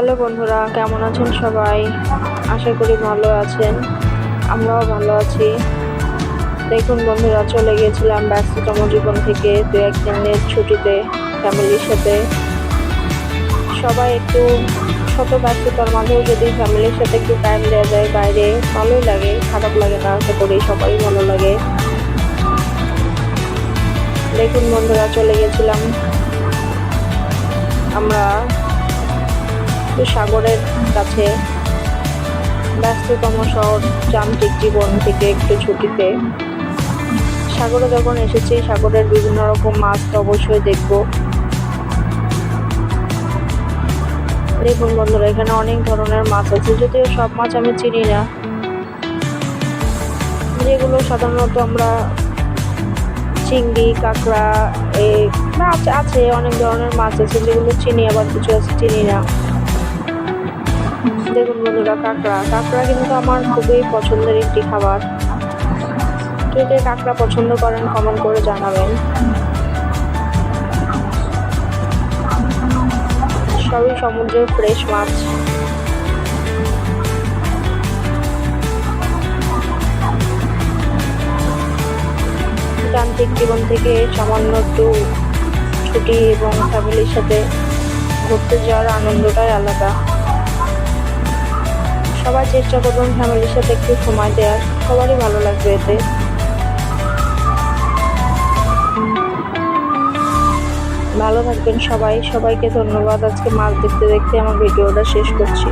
Hello বন্ধুরা, কেমন আছেন সবাই? আশা করি ভালো আছেন। আমরাও ভালো আছি। দেখুন বন্ধুরা, চলে গিয়েছিলাম ব্যস্ততম জীবন থেকে 2-1 দিনের ছুটিতে ফ্যামিলির সাথে। সবাই একটু শত ব্যস্ততার মাঝেও যদি ফ্যামিলির সাথে একটু টাইম দেওয়া যায় বাইরে, ভালোই লাগে, খারাপ লাগে না। আশা করি সবাই ভালো লাগে। দেখুন বন্ধুরা, চলে গেছিলাম আমরা সাগরের কাছে, ব্যস্ততম শহর যান্ত্রিক জীবন থেকে একটু ছুটিতে। সাগরে যখন এসেছি, সাগরের বিভিন্ন রকম মাছ তো অবশ্যই দেখব। দেখুন বন্ধুরা, এখানে অনেক ধরনের মাছ আছে, যদিও সব মাছ আমি চিনি না। যেগুলো সাধারণত আমরা চিংড়ি, কাঁকড়া, আছে অনেক ধরনের মাছ আছে যেগুলো চিনি, আবার কিছু আছে চিনি না। দেখুন বন্ধুরা, কাঁকড়া কিন্তু আমার খুবই পছন্দের একটি খাবার। কে কে কাঁকড়া পছন্দ করেন কমেন্ট করে জানাবেন। সবই সমুদ্রের ফ্রেশ মাছ। যান্ত্রিক জীবন থেকে সামান্য একটু ছুটি এবং ফ্যামিলির সাথে ঘুরতে যাওয়ার আনন্দটাই আলাদা। সবাই চেষ্টা করবেন ফ্যামিলির সাথে একটু সময় দেওয়ার, সবারই ভালো লাগবে এতে। ভালো থাকবেন সবাই। সবাইকে ধন্যবাদ। আজকে মাছ দেখতে দেখতে আমার ভিডিওটা শেষ করছি।